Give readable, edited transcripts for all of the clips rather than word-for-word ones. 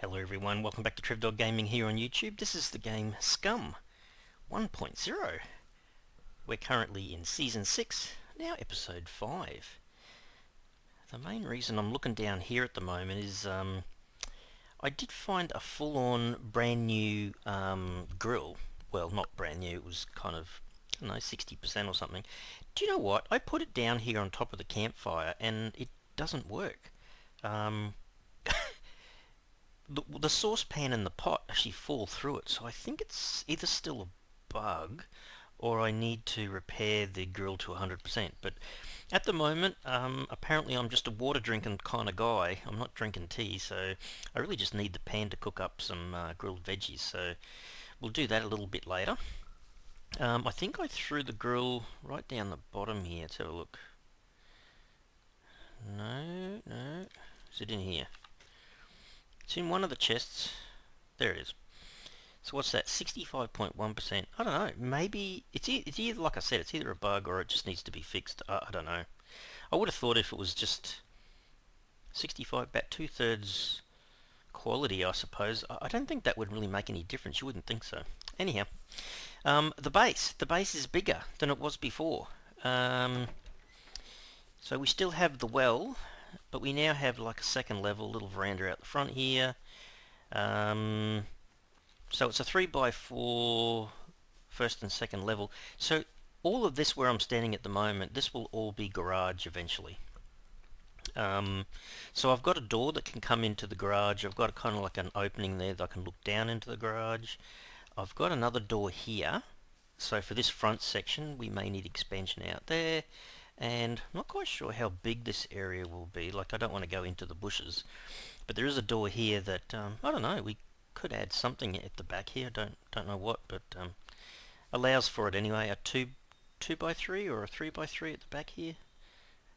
Hello everyone, welcome back to TrevDog Gaming here on YouTube. This is the game Scum 1.0. We're currently in Season 6, now Episode 5. The main reason I'm looking down here at the moment is I did find a full-on brand new grill. Well, not brand new, it was kind of, I don't know, 60% or something. Do you know what? I put it down here on top of the campfire and it doesn't work. The saucepan and the pot actually fall through it, so I think it's either still a bug or I need to repair the grill to 100%. But at the moment, apparently I'm just a water drinking kind of guy. I'm not drinking tea, so I really just need the pan to cook up some grilled veggies, so we'll do that a little bit later. I think I threw the grill right down the bottom here. Let's have a look. No. Is it in here? It's in one of the chests. There it is. So what's that? 65.1%. I don't know. Maybe it's either, like I said, it's either a bug or it just needs to be fixed. I don't know. I would have thought if it was just 65, about 2/3 quality, I suppose. I don't think that would really make any difference. You wouldn't think so. Anyhow, the base is bigger than it was before. So we still have the well, but we now have like a second level, little veranda out the front here. So it's a 3x4 first and second level. So all of this where I'm standing at the moment, this will all be garage eventually. So I've got a door that can come into the garage. I've got a kind of like an opening there that I can look down into the garage. I've got another door here. So for this front section, we may need expansion out there. And I'm not quite sure how big this area will be. Like, I don't want to go into the bushes, but there is a door here that I don't know. We could add something at the back here. Don't know what, but allows for it anyway. A 2x3 or a 3x3 at the back here,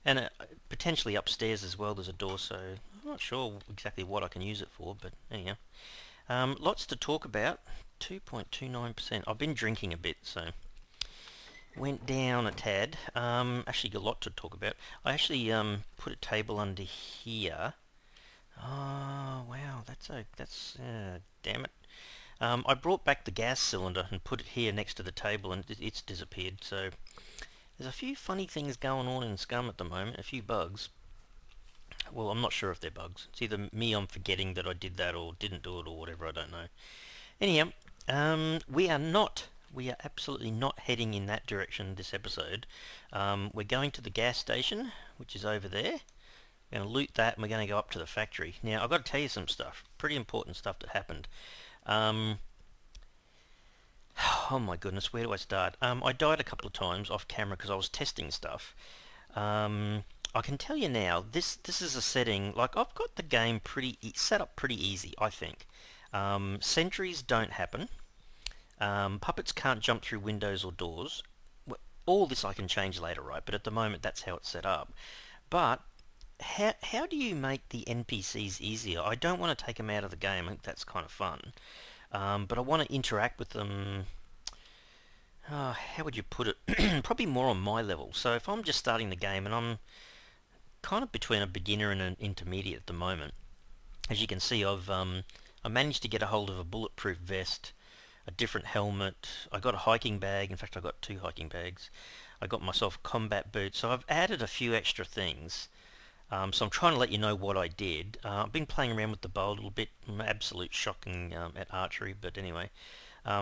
and potentially upstairs as well. There's a door, so I'm not sure exactly what I can use it for. But anyhow, lots to talk about. 2.29%. I've been drinking a bit, so. Went down a tad. Actually got a lot to talk about. I actually put a table under here. Oh wow, that's damn it. I brought back the gas cylinder and put it here next to the table, and it's disappeared. So there's a few funny things going on in Scum at the moment. A few bugs. Well, I'm not sure if they're bugs. It's either me, I'm forgetting that I did that, or didn't do it, or whatever. I don't know. Anyhow, we are absolutely not heading in that direction this episode. We're going to the gas station, which is over there. We're going to loot that and we're going to go up to the factory. Now, I've got to tell you some stuff. Pretty important stuff that happened. Oh my goodness, where do I start? I died a couple of times off camera because I was testing stuff. I can tell you now, this is a setting, like I've got the game set up pretty easy, I think. Sentries don't happen. Puppets can't jump through windows or doors. All this I can change later, right? But at the moment, that's how it's set up. But how do you make the NPCs easier? I don't want to take them out of the game. I think that's kind of fun. But I want to interact with them. How would you put it? Probably more on my level. So if I'm just starting the game and I'm kind of between a beginner and an intermediate at the moment, as you can see, I managed to get a hold of a bulletproof vest, a different helmet. I got a hiking bag. In fact, I got 2 hiking bags. I got myself combat boots. So I've added a few extra things. So I'm trying to let you know what I did. I've been playing around with the bow a little bit. I'm absolute shocking at archery, but anyway.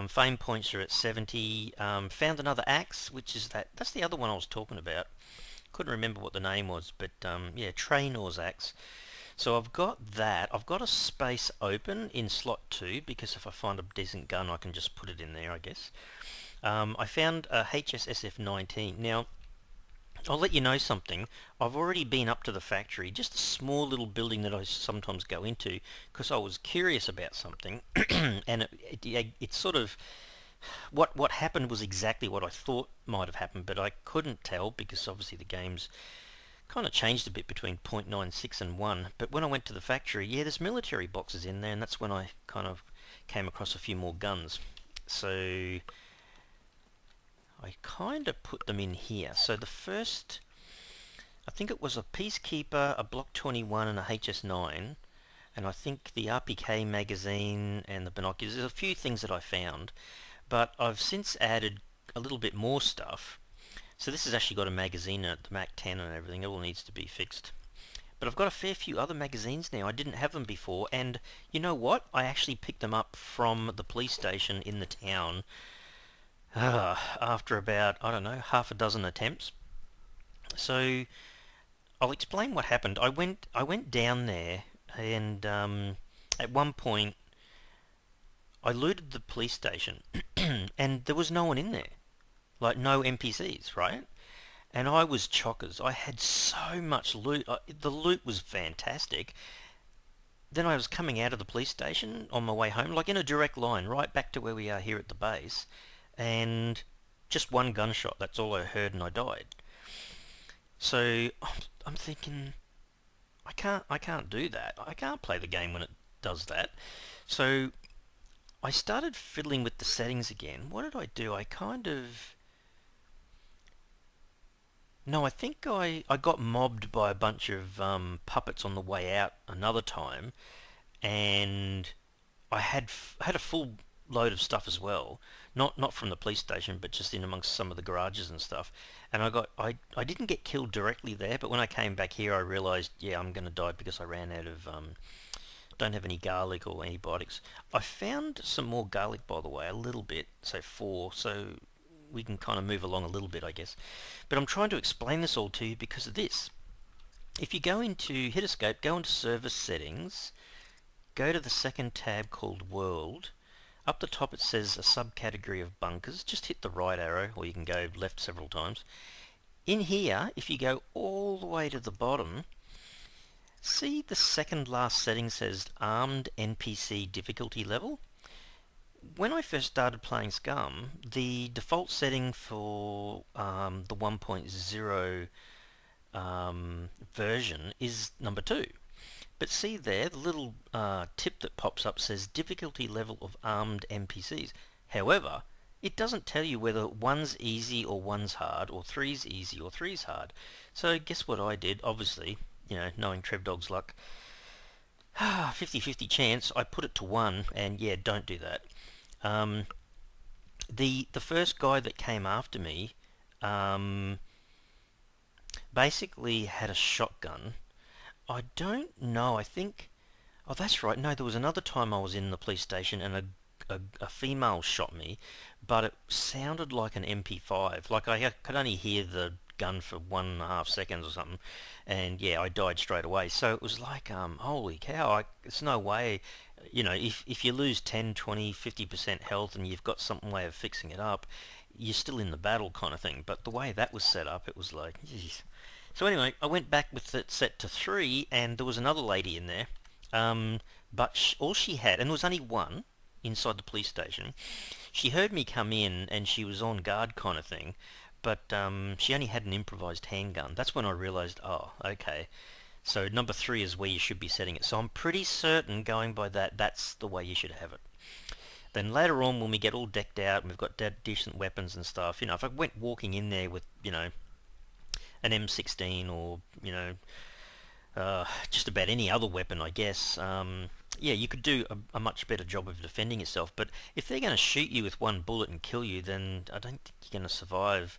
Fame points are at 70. Found another axe, which is that's the other one I was talking about. Couldn't remember what the name was, but yeah, Trainor's axe. So I've got that. I've got a space open in slot 2 because if I find a decent gun I can just put it in there, I guess. I found a HSSF-19. Now, I'll let you know something. I've already been up to the factory, just a small little building that I sometimes go into because I was curious about something and it sort of... What happened was exactly what I thought might have happened, but I couldn't tell because obviously the game's kind of changed a bit between 0.96 and 1, but when I went to the factory, yeah, there's military boxes in there, and that's when I kind of came across a few more guns. So I kind of put them in here. So the first, I think it was a Peacekeeper, a Block 21 and a HS9, and I think the RPK magazine and the binoculars. There's a few things that I found, but I've since added a little bit more stuff. So this has actually got a magazine in it, the Mac 10 and everything. It all needs to be fixed. But I've got a fair few other magazines now. I didn't have them before, and you know what? I actually picked them up from the police station in the town after about, I don't know, half a dozen attempts. So I'll explain what happened. I went down there, and at one point I looted the police station, and there was no one in there, like no NPCs, right? And I was chockers. I had so much loot. The loot was fantastic. Then I was coming out of the police station on my way home, like in a direct line, right back to where we are here at the base, and just one gunshot. That's all I heard, and I died. So I'm thinking, I can't do that. I can't play the game when it does that. So I started fiddling with the settings again. What did I do? No, I think I got mobbed by a bunch of puppets on the way out another time, and I had a full load of stuff as well. Not from the police station, but just in amongst some of the garages and stuff. And I didn't get killed directly there, but when I came back here, I realised, yeah, I'm going to die because I ran out of don't have any garlic or antibiotics. I found some more garlic, by the way, a little bit, so 4, so we can kind of move along a little bit, I guess. But I'm trying to explain this all to you because of this. If you go into, hit escape, go into service settings, go to the second tab called world. Up the top it says a subcategory of bunkers. Just hit the right arrow, or you can go left several times. In here, if you go all the way to the bottom, see the second last setting says armed NPC difficulty level. When I first started playing Scum, the default setting for the 1.0 version is number 2. But see there, the little tip that pops up says difficulty level of armed NPCs. However, it doesn't tell you whether 1's easy or 1's hard, or 3's easy or 3's hard. So guess what I did? Obviously, knowing Trev Dog's luck, 50-50 chance, I put it to 1, and yeah, don't do that. The first guy that came after me basically had a shotgun. I don't know. I think. Oh, that's right. No, there was another time I was in the police station and a female shot me, but it sounded like an MP5. Like I could only hear the gun for 1.5 seconds or something, and yeah, I died straight away. So it was like, holy cow! It's no way. If you lose 10, 20, 50% health and you've got some way of fixing it up, you're still in the battle kind of thing. But the way that was set up, it was like, geez. So anyway, I went back with it set to 3, and there was another lady in there. But all she had, and there was only one inside the police station, she heard me come in, and she was on guard kind of thing, but she only had an improvised handgun. That's when I realised, oh, okay. So number 3 is where you should be setting it. So I'm pretty certain, going by that, that's the way you should have it. Then later on, when we get all decked out and we've got decent weapons and stuff, if I went walking in there with, an M16 or, just about any other weapon, I guess, yeah, you could do a much better job of defending yourself. But if they're going to shoot you with one bullet and kill you, then I don't think you're going to survive.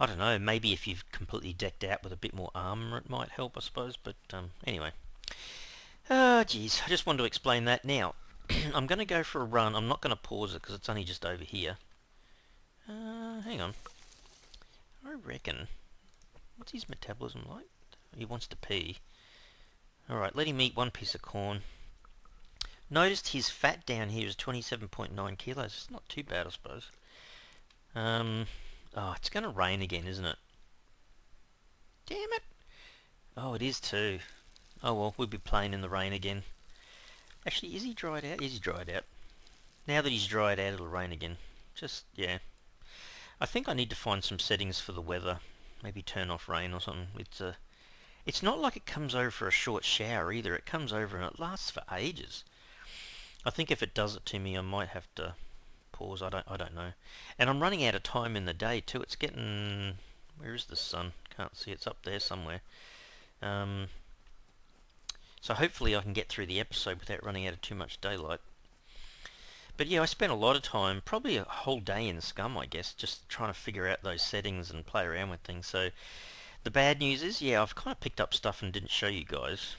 I don't know, maybe if you've completely decked out with a bit more armor, it might help, I suppose. But anyway. Geez, I just wanted to explain that. Now, I'm going to go for a run. I'm not going to pause it because it's only just over here. Hang on. I reckon... What's his metabolism like? He wants to pee. Alright, let him eat one piece of corn. Noticed his fat down here is 27.9 kilos. It's not too bad, I suppose. Oh, it's going to rain again, isn't it? Damn it! Oh, it is too. Oh well, we'll be playing in the rain again. Actually, is he dried out? Is he dried out? Now that he's dried out, it'll rain again. Just, yeah. I think I need to find some settings for the weather. Maybe turn off rain or something. It's not like it comes over for a short shower either. It comes over and it lasts for ages. I think if it does it to me, I might have to pause. I don't know. And I'm running out of time in the day too. It's getting... Where is the sun? Can't see. It's up there somewhere. So hopefully I can get through the episode without running out of too much daylight. But yeah, I spent a lot of time, probably a whole day in Scum, I guess, just trying to figure out those settings and play around with things. So the bad news is, yeah, I've kind of picked up stuff and didn't show you guys.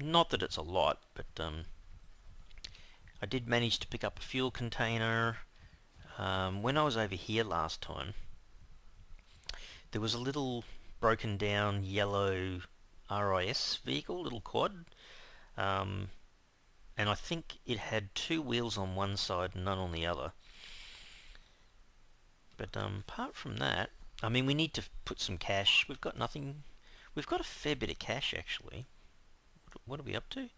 Not that it's a lot, but I did manage to pick up a fuel container. When I was over here last time, there was a little broken down yellow RIS vehicle, little quad. And I think it had 2 wheels on one side and none on the other. But apart from that, I mean, we need to put some cash. We've got nothing. We've got a fair bit of cash, actually. What are we up to?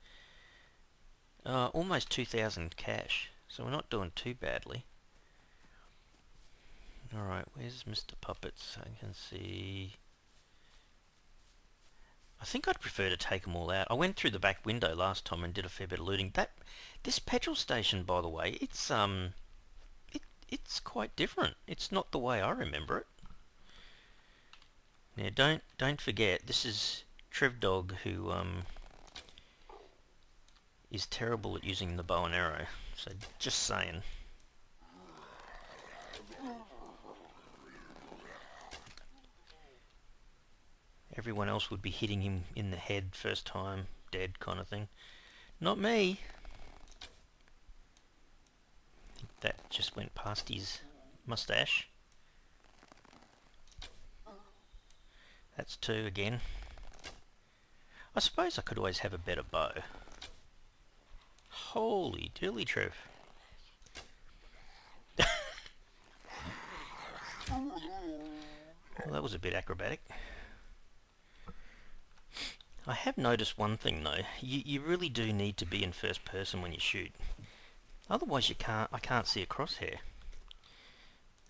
Almost 2,000 cash. So we're not doing too badly. Alright, where's Mr. Puppets? I can see... I think I'd prefer to take them all out. I went through the back window last time and did a fair bit of looting. This petrol station, by the way, it's quite different. It's not the way I remember it. Now, don't forget, this is Trevdog, who is terrible at using the bow and arrow. So just saying. Everyone else would be hitting him in the head first time, dead kind of thing. Not me. I think that just went past his mustache. That's 2 again. I suppose I could always have a better bow. Holy dilly Trev. Well, that was a bit acrobatic. I have noticed one thing though. You really do need to be in first person when you shoot. Otherwise I can't see a crosshair.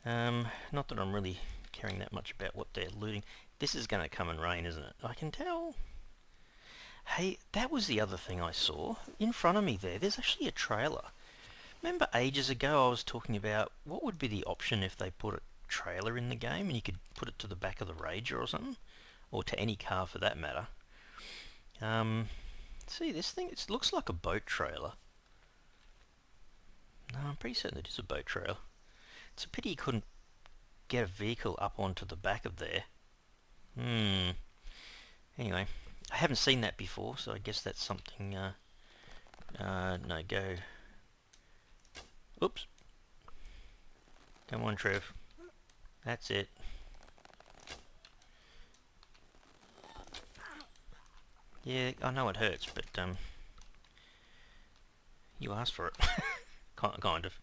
Not that I'm really caring that much about what they're looting. This is going to come and rain, isn't it? I can tell. Hey, that was the other thing I saw. In front of me there's actually a trailer. Remember ages ago I was talking about what would be the option if they put a trailer in the game and you could put it to the back of the Rager or something? Or to any car for that matter. See this thing? It looks like a boat trailer. No, I'm pretty certain it is a boat trailer. It's a pity you couldn't get a vehicle up onto the back of there. Anyway, I haven't seen that before, so I guess that's something, no, go. Oops. Come on, Trev. That's it. Yeah, I know it hurts, but, you asked for it. kind of.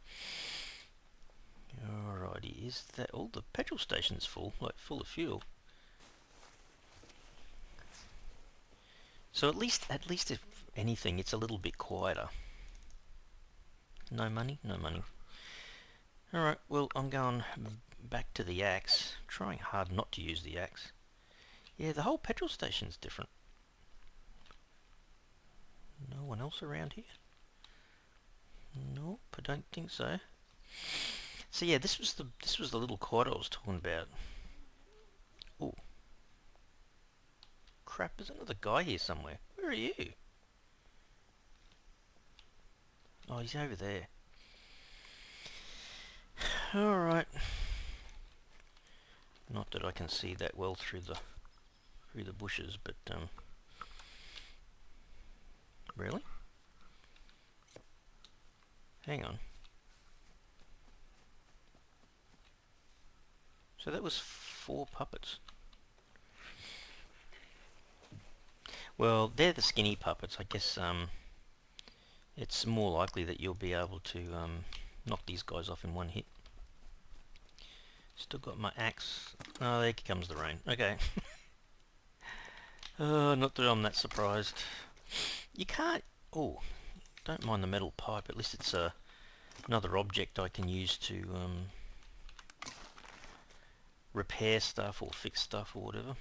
Alrighty, is that all? The petrol station's full, like full of fuel. So at least if anything, it's a little bit quieter. No money? No money. Alright, well, I'm going back to the axe. Trying hard not to use the axe. Yeah, the whole petrol station's different. No one else around here? Nope, I don't think so. So yeah, this was the little quad I was talking about. Oh. Crap, there's another guy here somewhere. Where are you? Oh, he's over there. Alright. Not that I can see that well through the bushes, but really? Hang on. So that was 4 puppets. Well, they're the skinny puppets. I guess it's more likely that you'll be able to knock these guys off in one hit. Still got my axe. Oh, there comes the rain. Okay. Not that I'm that surprised. You can't... Oh, don't mind the metal pipe. At least it's another object I can use to repair stuff or fix stuff or whatever.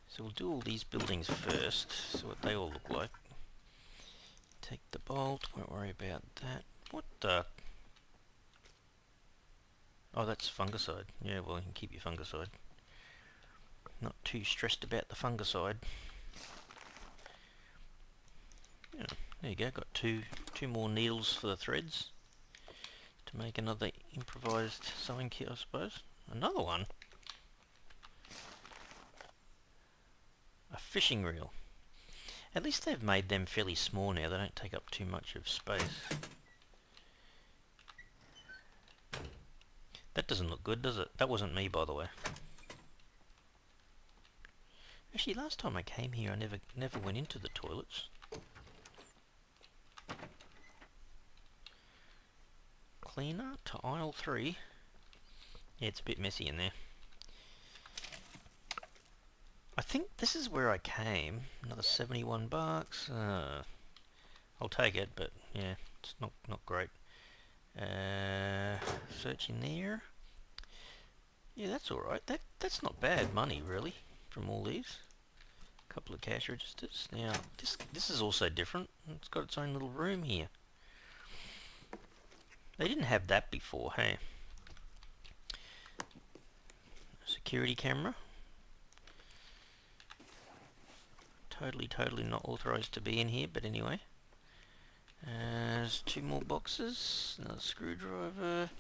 So we'll do all these buildings first, see what they all look like. Take the bolt, won't worry about that. What the... Oh, that's fungicide. Yeah, well, you can keep your fungicide. Not too stressed about the fungicide. Yeah, there you go, got two more needles for the threads to make another improvised sewing kit, I suppose. Another one. A fishing reel. At least they've made them fairly small now, they don't take up too much of space. That doesn't look good, does it? That wasn't me, by the way. Actually, last time I came here, I never went into the toilets. Cleaner to aisle 3. Yeah, it's a bit messy in there. I think this is where I came. Another 71 bucks. I'll take it, but yeah, it's not great. Search in there. Yeah, that's alright. That's not bad money, really, from all these. A couple of cash registers. Now, this is also different. It's got its own little room here. They didn't have that before, hey? Security camera. Totally not authorized to be in here, but anyway. There's 2 more boxes. Another screwdriver.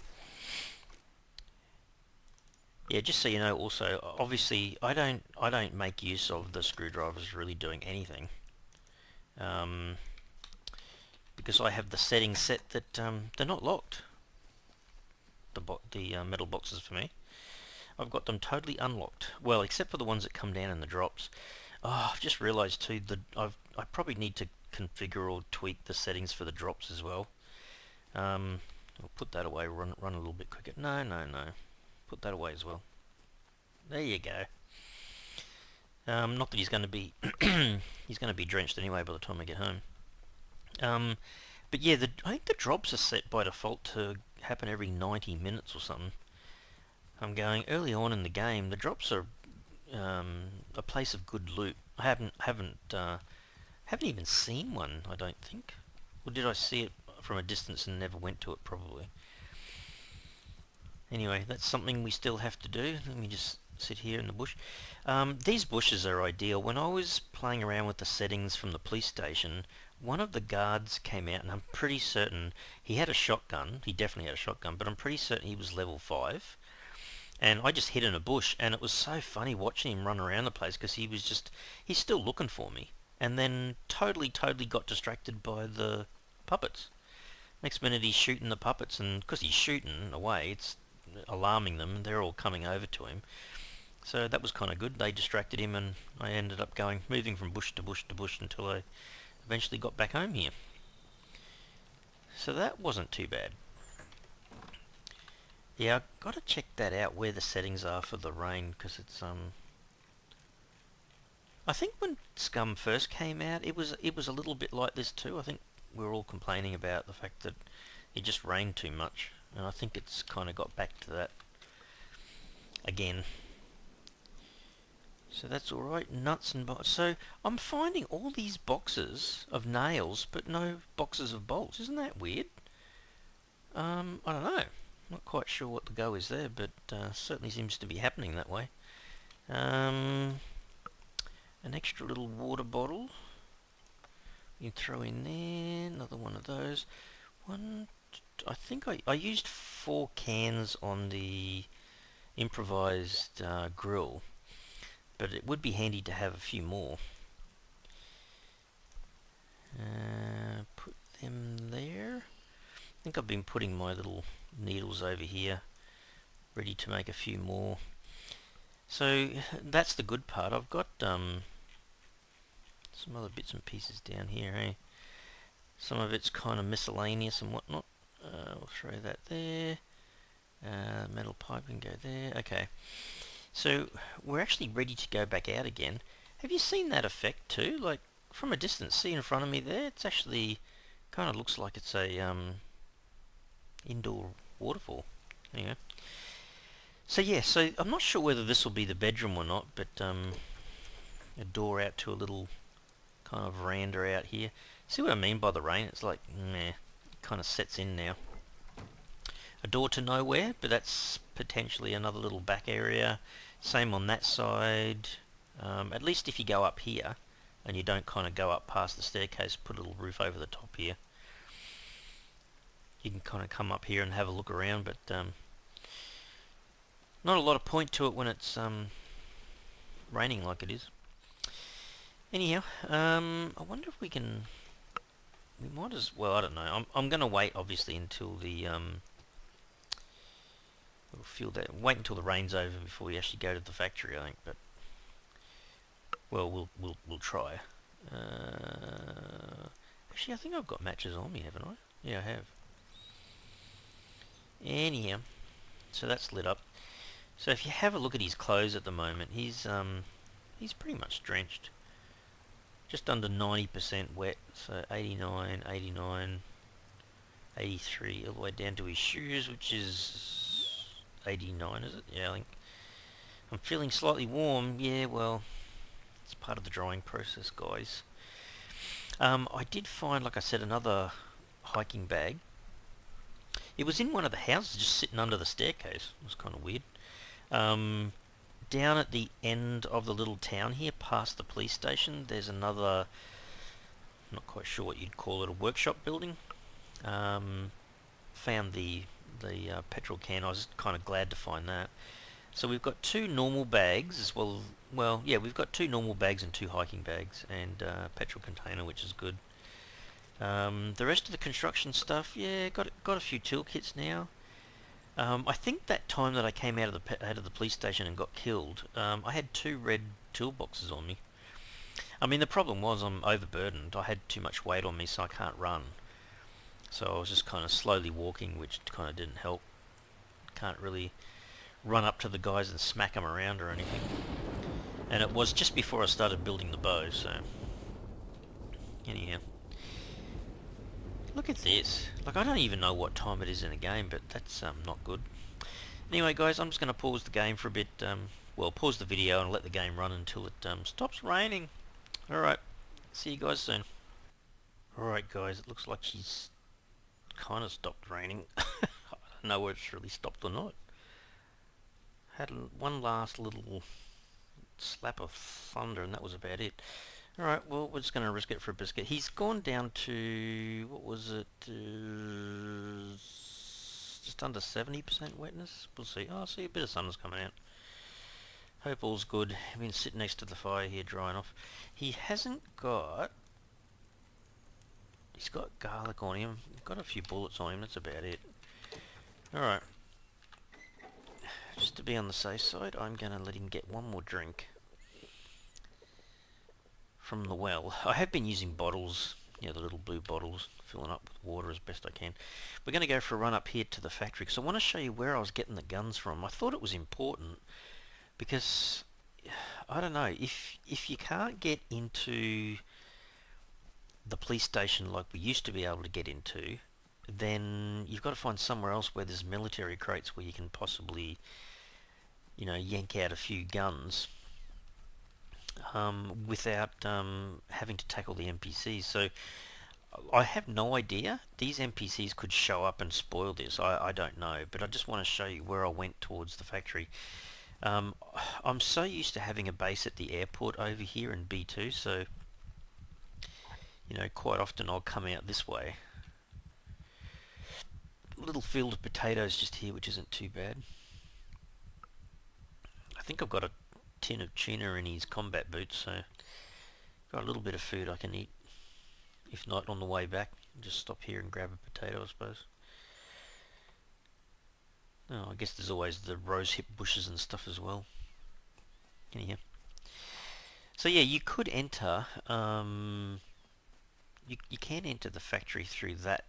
Yeah, just so you know, also, obviously, I don't make use of the screwdrivers really doing anything. Because I have the settings set that they're not locked. The metal boxes for me. I've got them totally unlocked. Well, except for the ones that come down in the drops. Oh, I've just realised too that I probably need to configure or tweak the settings for the drops as well. I'll put that away. Run a little bit quicker. No. Put that away as well. There you go. Not that he's going to be he's going to be drenched anyway by the time I get home. But yeah, I think the drops are set by default to happen every 90 minutes or something. I'm going early on in the game. The drops are a place of good loot. I haven't even seen one, I don't think. Or did I see it from a distance and never went to it? Probably. Anyway, that's something we still have to do. Let me just sit here in the bush. These bushes are ideal. When I was playing around with the settings from the police station, one of the guards came out, and I'm pretty certain he had a shotgun. He definitely had a shotgun, but I'm pretty certain he was level 5. And I just hid in a bush, and it was so funny watching him run around the place because he's still looking for me. And then totally got distracted by the puppets. Next minute he's shooting the puppets, and because he's shooting away, it's alarming them, and they're all coming over to him. So that was kind of good. They distracted him, and I ended up moving from bush to bush to bush until I eventually got back home here. So that wasn't too bad. Yeah, I've got to check that out, where the settings are for the rain, because it's I think when Scum first came out, it was a little bit like this too. I think we were all complaining about the fact that it just rained too much, and I think it's kind of got back to that again. So that's alright, nuts and bolts. So I'm finding all these boxes of nails, but no boxes of bolts. Isn't that weird? I don't know. Not quite sure what the go is there, but certainly seems to be happening that way. An extra little water bottle. You can throw in there. Another one of those. I think I used 4 cans on the improvised grill, but it would be handy to have a few more. Put them there. I think I've been putting my little needles over here, ready to make a few more. So that's the good part. I've got some other bits and pieces down here, eh? Some of it's kind of miscellaneous and whatnot. We'll throw that there. Metal pipe can go there. Okay. So we're actually ready to go back out again. Have you seen that effect too? Like from a distance, see in front of me there? It's actually kind of looks like it's a indoor waterfall. There you go. So yeah, so I'm not sure whether this will be the bedroom or not, but a door out to a little kind of veranda out here. See what I mean by the rain? It's like, meh, it kind of sets in now. A door to nowhere, but that's potentially another little back area. Same on that side. At least if you go up here, and you don't kind of go up past the staircase, put a little roof over the top here. You can kind of come up here and have a look around, but not a lot of point to it when it's raining like it is. Anyhow, I wonder if we can. We might as well. I don't know. I'm going to wait, obviously, until the we'll feel that. Wait until the rain's over before we actually go to the factory, I think. But well, we'll try. Actually, I think I've got matches on me, haven't I? Yeah, I have. Anyhow, so that's lit up. So if you have a look at his clothes at the moment, he's pretty much drenched. Just under 90% wet, so 89, 89, 83, all the way down to his shoes, which is 89, is it? Yeah, I think. I'm feeling slightly warm. Yeah, well, it's part of the drying process, guys. I did find, like I said, another hiking bag. It was in one of the houses, just sitting under the staircase. It was kind of weird. Down at the end of the little town here, past the police station, there's another, I'm not quite sure what you'd call it, a workshop building. Found the petrol can. I was kind of glad to find that. So we've got two normal bags as well. Well, yeah, we've got two normal bags and two hiking bags and petrol container, which is good. The rest of the construction stuff, yeah, got a few toolkits now. I think that time that I came out of the police station and got killed, I had two red toolboxes on me. I mean, the problem was I'm overburdened. I had too much weight on me, so I can't run. So I was just kind of slowly walking, which kind of didn't help. Can't really run up to the guys and smack them around or anything. And it was just before I started building the bow, so anyhow. Look at this. Like, I don't even know what time it is in the game, but that's not good. Anyway, guys, I'm just going to pause the game for a bit. Well, pause the video and let the game run until it stops raining. Alright, see you guys soon. Alright, guys, it looks like she's kind of stopped raining. I don't know whether it's really stopped or not. Had one last little slap of thunder, and that was about it. Alright, well, we're just going to risk it for a biscuit. He's gone down to, what was it, just under 70% wetness? We'll see. Oh, I see a bit of sun's coming out. Hope all's good. I've been sitting next to the fire here drying off. He hasn't got... He's got garlic on him. Got a few bullets on him, that's about it. Alright. Just to be on the safe side, I'm going to let him get one more drink from the well. I have been using bottles, you know, the little blue bottles, filling up with water as best I can. We're going to go for a run up here to the factory because I want to show you where I was getting the guns from. I thought it was important because, I don't know, if you can't get into the police station like we used to be able to get into, then you've got to find somewhere else where there's military crates where you can possibly, you know, yank out a few guns without having to tackle the NPCs. So I have no idea. These NPCs could show up and spoil this. I don't know, but I just want to show you where I went towards the factory. I'm so used to having a base at the airport over here in B2, so you know, quite often I'll come out this way. A little field of potatoes just here, which isn't too bad. I think I've got a tin of tuna in his combat boots, so got a little bit of food I can eat. If not, on the way back, just stop here and grab a potato, I suppose. Oh, I guess there's always the rose hip bushes and stuff as well. Anyhow. So yeah, you could enter, you can enter the factory through that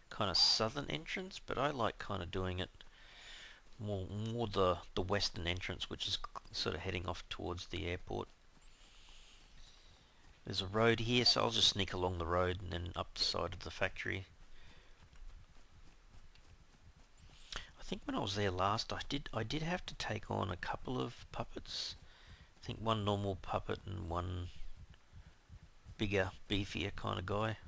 kind of southern entrance, but I like kind of doing it more the western entrance, which is sort of heading off towards the airport. There's a road here, so I'll just sneak along the road and then up the side of the factory. I think when I was there last, I did have to take on a couple of puppets. I think one normal puppet and one bigger, beefier kind of guy.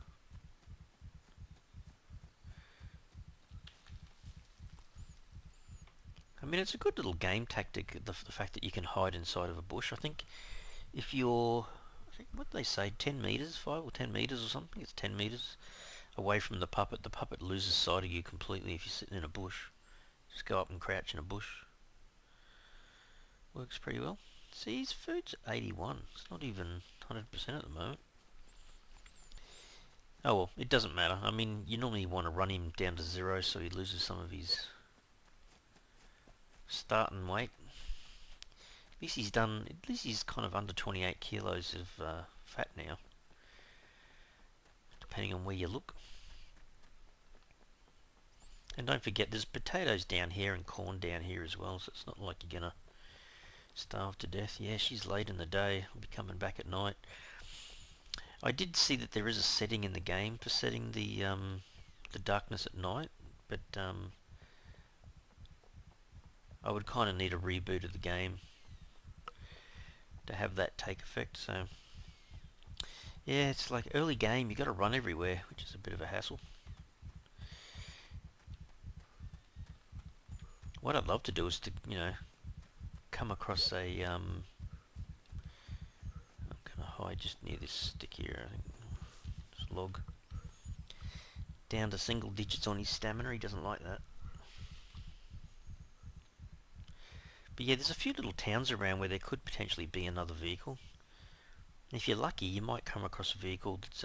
I mean, it's a good little game tactic, the fact that you can hide inside of a bush. I think if you're think, what do they say, 10 metres, 5 or 10 metres or something? It's 10 metres away from the puppet. The puppet loses sight of you completely if you're sitting in a bush. Just go up and crouch in a bush. Works pretty well. See, his food's 81. It's not even 100% at the moment. Oh well, it doesn't matter. I mean, you normally want to run him down to 0 so he loses some of his starting weight. At least he's kind of under 28 kilos of fat now, depending on where you look. And don't forget, there's potatoes down here and corn down here as well, so it's not like you're gonna starve to death. Yeah, she's late in the day. I'll be coming back at night. I did see that there is a setting in the game for setting the darkness at night, but I would kind of need a reboot of the game to have that take effect. So yeah, it's like early game, you got to run everywhere, which is a bit of a hassle. What I'd love to do is to, come across a I'm gonna hide just near this stick here. I think just log down to single digits on his stamina. He doesn't like that. But yeah, there's a few little towns around where there could potentially be another vehicle. And if you're lucky, you might come across a vehicle that's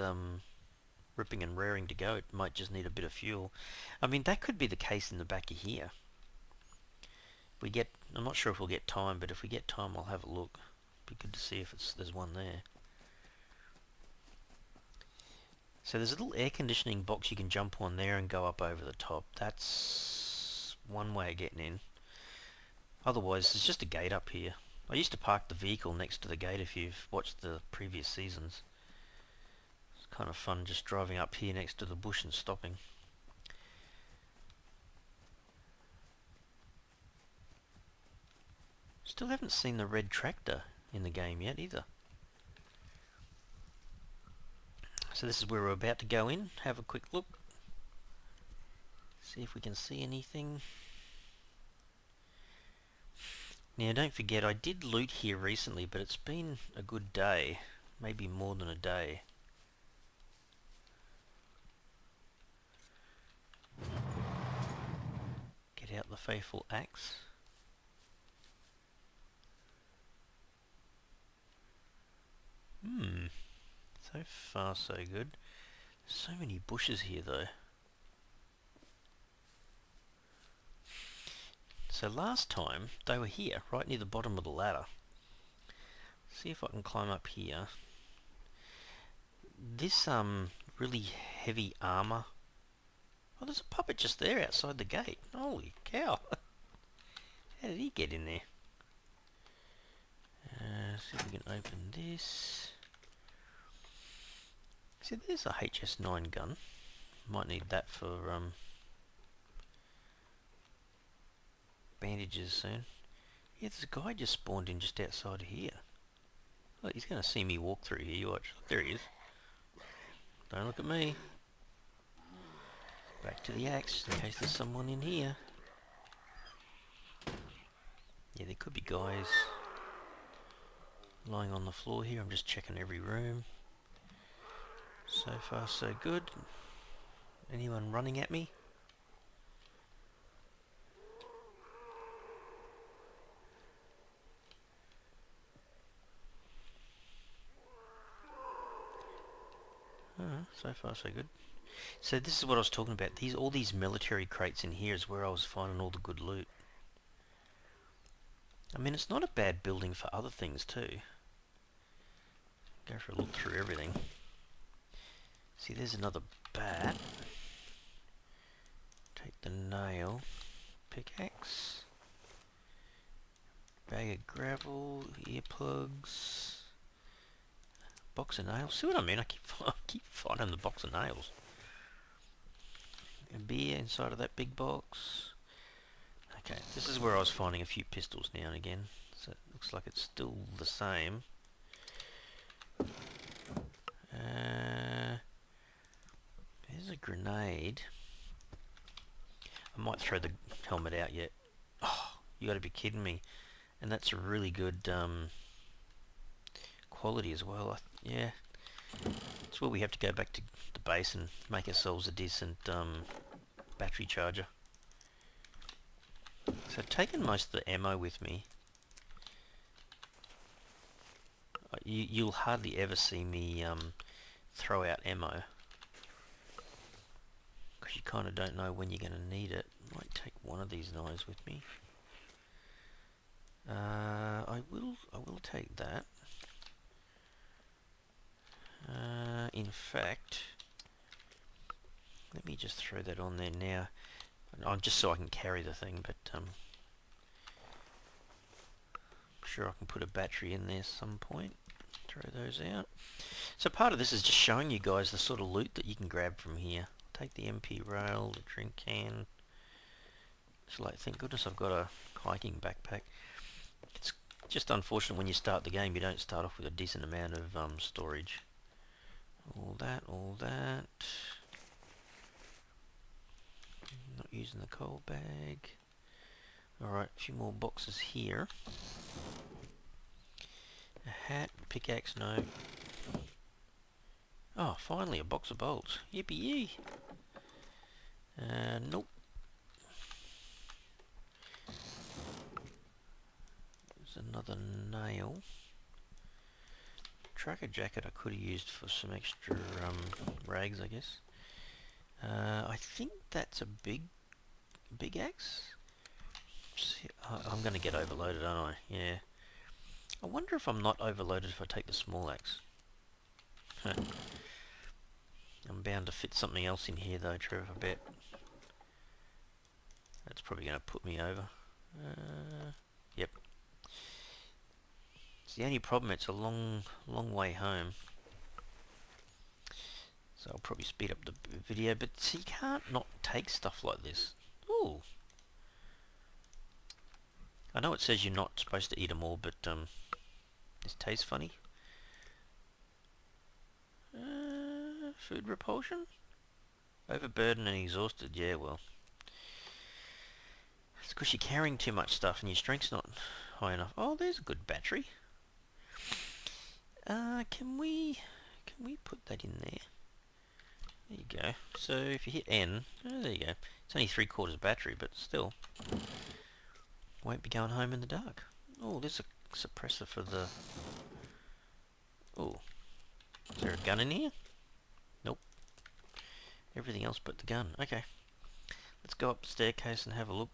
ripping and raring to go. It might just need a bit of fuel. I mean, that could be the case in the back of here. I'm not sure if we'll get time, but if we get time, I'll have a look. Be good to see if there's one there. So there's a little air conditioning box you can jump on there and go up over the top. That's one way of getting in. Otherwise, there's just a gate up here. I used to park the vehicle next to the gate if you've watched the previous seasons. It's kind of fun just driving up here next to the bush and stopping. Still haven't seen the red tractor in the game yet either. So this is where we're about to go in, have a quick look. See if we can see anything. Now don't forget, I did loot here recently, but it's been a good day. Maybe more than a day. Get out the faithful axe. So far so good. So many bushes here though. So last time they were here, right near the bottom of the ladder. See if I can climb up here. This really heavy armor. Oh, there's a puppet just there outside the gate. Holy cow! How did he get in there? See if we can open this. See, there's a HS9 gun. Might need that for bandages soon. Yeah, there's a guy just spawned in just outside of here. Look, he's going to see me walk through here. You watch. Look, there he is. Don't look at me. Back to the axe, in case there's someone in here. Yeah, there could be guys lying on the floor here. I'm just checking every room. So far so good. Anyone running at me? So far so good. So this is what I was talking about. All these military crates in here is where I was finding all the good loot. I mean, it's not a bad building for other things too. Go for a look through everything. See, there's another bat. Take the nail. Pickaxe. Bag of gravel. Earplugs. Box of nails. See what I mean? I keep finding the box of nails. A beer inside of that big box. Okay, this is where I was finding a few pistols now and again. So it looks like it's still the same. There's a grenade. I might throw the helmet out yet. Oh, you gotta be kidding me. And that's a really good quality as well. Yeah, it's where we have to go back to the base and make ourselves a decent battery charger. So I've taken most of the ammo with me. You'll hardly ever see me throw out ammo, because you kind of don't know when you're going to need it. Might take one of these knives with me. I will take that. In fact, let me just throw that on there now. Just so I can carry the thing, but I'm sure I can put a battery in there some point. Throw those out. So part of this is just showing you guys the sort of loot that you can grab from here. Take the MP rail, the drink can. It's like, thank goodness I've got a hiking backpack. It's just unfortunate when you start the game you don't start off with a decent amount of storage. All that. Not using the coal bag. Alright, a few more boxes here. A hat, pickaxe, no. Oh, finally a box of bolts. Yippee-yee. Nope. There's another nail. Tracker jacket I could have used for some extra rags, I guess. I think that's a big axe. I'm going to get overloaded, aren't I? Yeah. I wonder if I'm not overloaded if I take the small axe. I'm bound to fit something else in here though, Trevor, I bet. That's probably going to put me over. Yep. It's the only problem, it's a long way home. So I'll probably speed up the video, but see, you can't not take stuff like this. Ooh. I know it says you're not supposed to eat them all, but this tastes funny. Food repulsion? Overburdened and exhausted, yeah, well. It's because you're carrying too much stuff and your strength's not high enough. Oh, there's a good battery. Can we put that in there? There you go. So if you hit N, there you go. It's only 3/4 battery, but still. Won't be going home in the dark. Oh, there's a suppressor for the... Oh. Is there a gun in here? Nope. Everything else but the gun. Okay. Let's go up the staircase and have a look.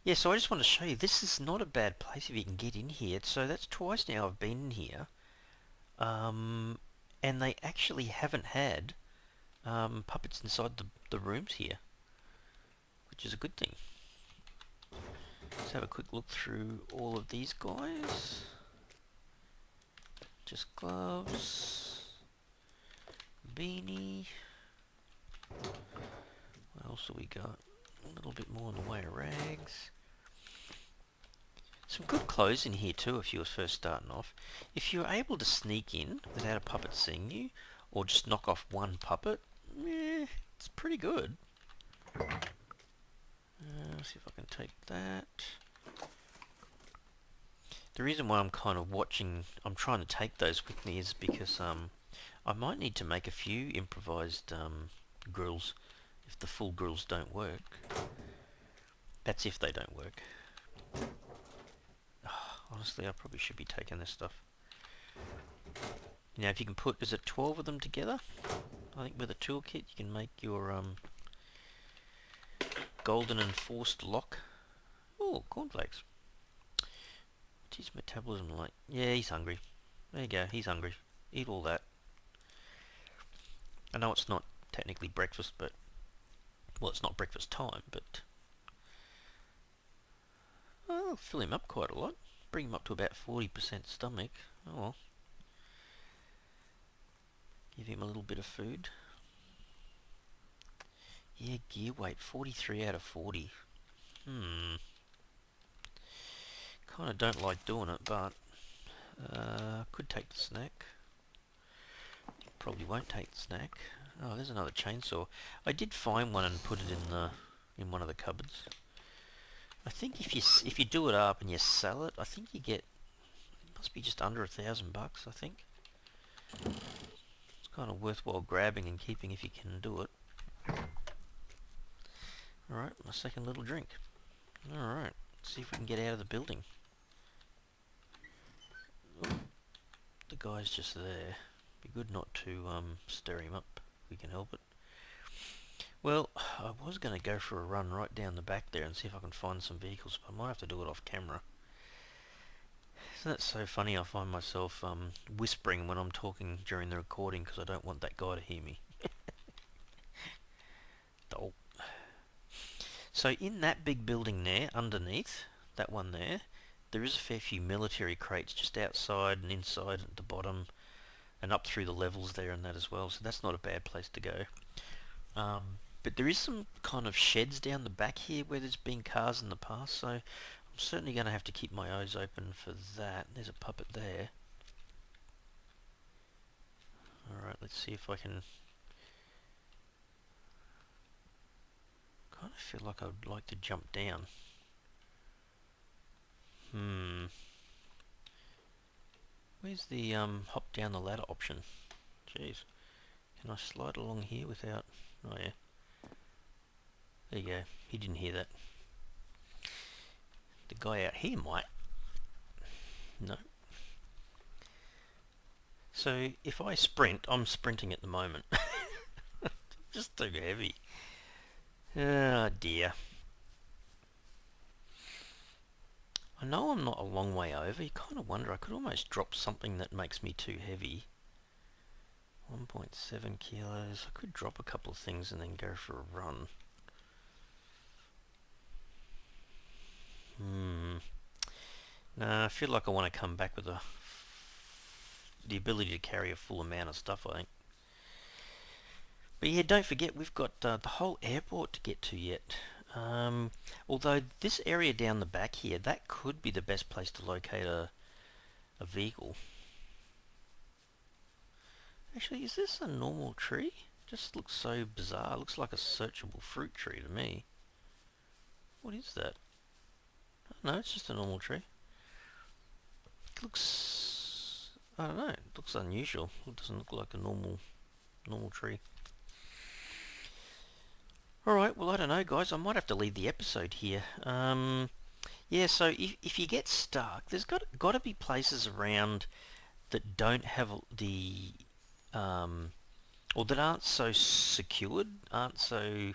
Yeah, so I just want to show you, this is not a bad place if you can get in here. So that's twice now I've been in here. And they actually haven't had puppets inside the rooms here, which is a good thing. Let's have a quick look through all of these guys. Just gloves, beanie. What else have we got? A little bit more in the way of rags. Some good clothes in here too if you were first starting off. If you're able to sneak in without a puppet seeing you, or just knock off one puppet, it's pretty good. Let's see if I can take that. The reason why I'm kind of watching, I'm trying to take those with me, is because I might need to make a few improvised grills if the full grills don't work. That's if they don't work. Honestly, I probably should be taking this stuff. Now, if you can put, is it 12 of them together? I think with a toolkit you can make your golden enforced lock. Oh, cornflakes. What's his metabolism like? Yeah, he's hungry. There you go, he's hungry. Eat all that. I know it's not technically breakfast, but... Well, it's not breakfast time, but... I'll fill him up quite a lot. Bring him up to about 40% stomach. Oh well. Give him a little bit of food. Yeah, gear weight, 43 out of 40. Kind of don't like doing it, but could take the snack. Probably won't take the snack. Oh, there's another chainsaw. I did find one and put it in one of the cupboards. I think if you do it up and you sell it, I think you get Must be just under $1,000, I think. It's kind of worthwhile grabbing and keeping if you can do it. Alright, my second little drink. Alright, let's see if we can get out of the building. Ooh, the guy's just there. Be good not to stir him up if we can help it. Well, I was going to go for a run right down the back there and see if I can find some vehicles, but I might have to do it off camera. Isn't that so funny? I find myself whispering when I'm talking during the recording because I don't want that guy to hear me. Oh. So in that big building there, underneath, that one there is a fair few military crates just outside and inside at the bottom and up through the levels there and that as well, so that's not a bad place to go. But there is some kind of sheds down the back here where there's been cars in the past, so I'm certainly going to have to keep my eyes open for that. There's a puppet there. Alright, let's see if I can... Kind of feel like I would like to jump down. Where's the hop down the ladder option? Jeez. Can I slide along here without... Oh yeah. There you go. He didn't hear that. The guy out here might. No. So if I sprint, I'm sprinting at the moment. Just too heavy. Oh dear. I know I'm not a long way over. You kind of wonder, I could almost drop something that makes me too heavy. 1.7 kilos. I could drop a couple of things and then go for a run. Nah, I feel like I want to come back with the ability to carry a full amount of stuff, I think. But yeah, don't forget, we've got the whole airport to get to yet. Although this area down the back here, that could be the best place to locate a vehicle. Actually, is this a normal tree? Just looks so bizarre. It looks like a searchable fruit tree to me. What is that? Oh, no, it's just a normal tree. It looks... I don't know. It looks unusual. It doesn't look like a normal tree. Alright, well I don't know guys, I might have to leave the episode here. Yeah, so if you get stuck, there's got to be places around that don't have the, or that aren't so secured, aren't so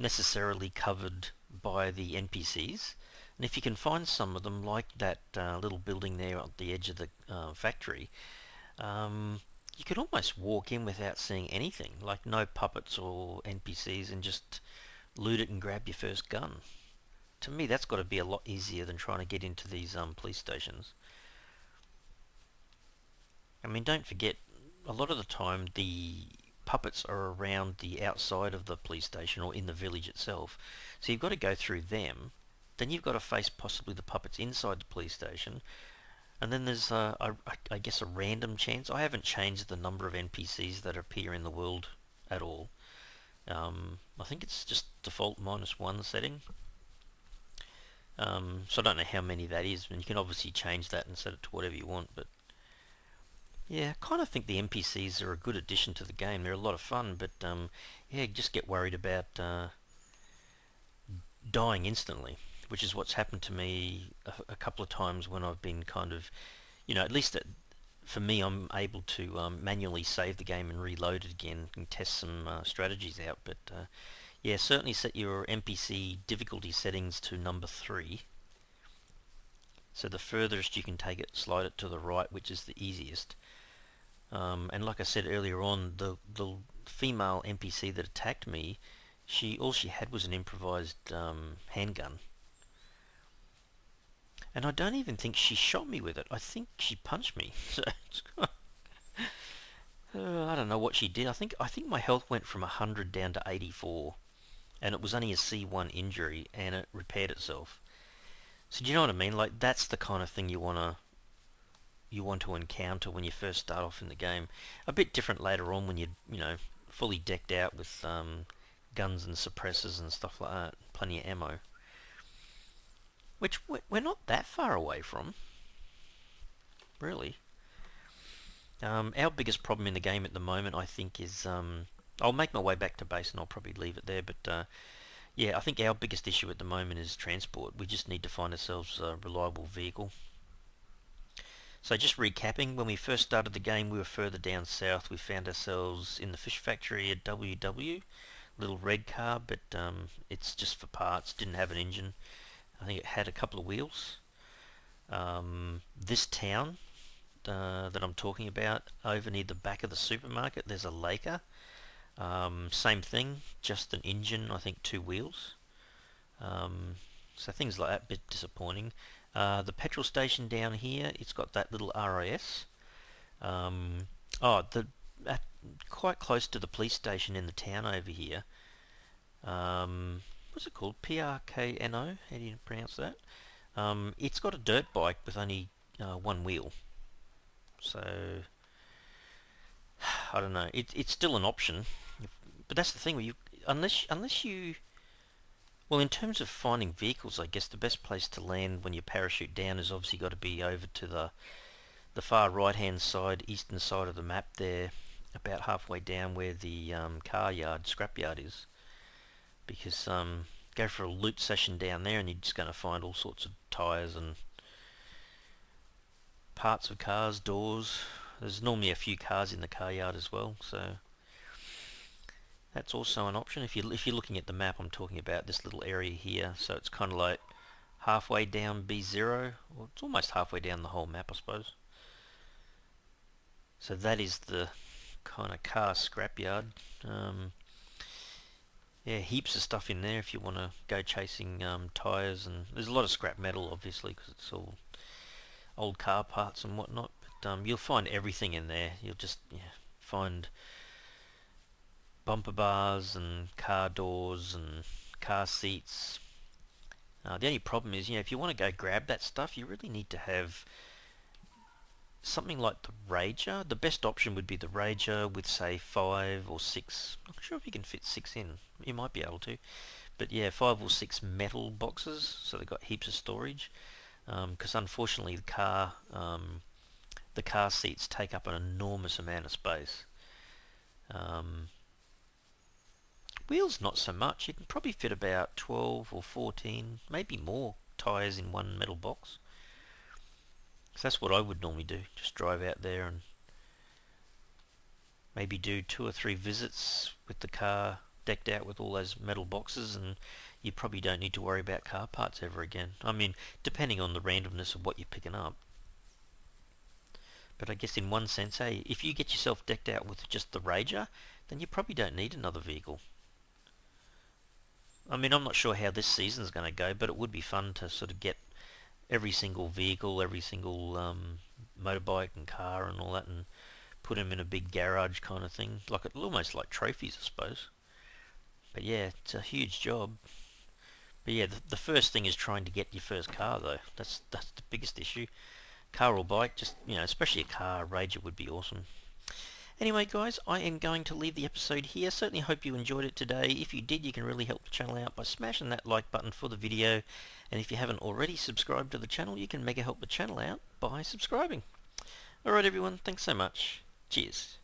necessarily covered by the NPCs. And if you can find some of them, like that little building there at the edge of the factory, you could almost walk in without seeing anything, like no puppets or NPCs, and just loot it and grab your first gun. To me, that's got to be a lot easier than trying to get into these police stations. I mean, don't forget, a lot of the time the puppets are around the outside of the police station or in the village itself. So you've got to go through them. Then you've got to face possibly the puppets inside the police station. And then there's, I guess, a random chance. I haven't changed the number of NPCs that appear in the world at all. I think it's just default -1 setting. So I don't know how many that is, and you can obviously change that and set it to whatever you want. But yeah, I kind of think the NPCs are a good addition to the game. They're a lot of fun, but yeah, just get worried about dying instantly, which is what's happened to me a couple of times when I've been kind of, at least for me, I'm able to manually save the game and reload it again and test some strategies out. But yeah, certainly set your NPC difficulty settings to number 3. So the furthest you can take it, slide it to the right, which is the easiest. And like I said earlier on, the female NPC that attacked me, all she had was an improvised handgun. And I don't even think she shot me with it. I think she punched me. So I don't know what she did. I think my health went from 100 down to 84, and it was only a C1 injury, and it repaired itself. So do you know what I mean? Like, that's the kind of thing you want to encounter when you first start off in the game. A bit different later on when you're fully decked out with guns and suppressors and stuff like that, plenty of ammo. Which we're not that far away from. really. Our biggest problem in the game at the moment, I think, is I'll make my way back to base and I'll probably leave it there. But yeah, I think our biggest issue at the moment is transport. We just need to find ourselves a reliable vehicle. So just recapping, when we first started the game, we were further down south. We found ourselves in the fish factory at WW, little red car, but it's just for parts. Didn't have an engine. I think it had a couple of wheels. This town that I'm talking about, over near the back of the supermarket, there's a Laker. Same thing, just an engine, I think 2 wheels. So things like that, a bit disappointing. The petrol station down here, it's got that little RIS. Oh, quite close to the police station in the town over here. What's it called? PRKNO? How do you pronounce that? It's got a dirt bike with only 1 wheel. So I don't know. It's still an option, but that's the thing. Where you unless you well, in terms of finding vehicles, I guess the best place to land when you parachute down is obviously got to be over to the far right hand side, eastern side of the map there, about halfway down where the car yard, scrap yard is. Because go for a loot session down there and you're just going to find all sorts of tyres and parts of cars, doors. There's normally a few cars in the car yard as well, so that's also an option. If you're looking at the map, I'm talking about this little area here. So it's kind of like halfway down B0, or it's almost halfway down the whole map, I suppose. So that is the kind of car scrapyard. Yeah, heaps of stuff in there if you want to go chasing tyres, and there's a lot of scrap metal, obviously, because it's all old car parts and whatnot. But you'll find everything in there. You'll just find bumper bars and car doors and car seats. The only problem is, if you want to go grab that stuff, you really need to have something like the Rager. The best option would be the Rager with, say, 5 or 6. I'm not sure if you can fit 6 in. You might be able to. But yeah, 5 or 6 metal boxes, so they've got heaps of storage. Because unfortunately, the car seats take up an enormous amount of space. Wheels, not so much. You can probably fit about 12 or 14, maybe more tyres in one metal box. So that's what I would normally do. Just drive out there and maybe do 2 or 3 visits with the car decked out with all those metal boxes, and you probably don't need to worry about car parts ever again. I mean, depending on the randomness of what you're picking up. But I guess in one sense, hey, if you get yourself decked out with just the Rager, then you probably don't need another vehicle. I mean, I'm not sure how this season's going to go, but it would be fun to sort of get every single vehicle, every single motorbike and car and all that, and put them in a big garage kind of thing, like almost like trophies, I suppose. But yeah, it's a huge job. But yeah, the first thing is trying to get your first car, though. That's the biggest issue. Car or bike, just especially a car, Rager would be awesome. Anyway, guys, I am going to leave the episode here. Certainly hope you enjoyed it today. If you did, you can really help the channel out by smashing that like button for the video. And if you haven't already subscribed to the channel, you can mega help the channel out by subscribing. Alright everyone, thanks so much. Cheers.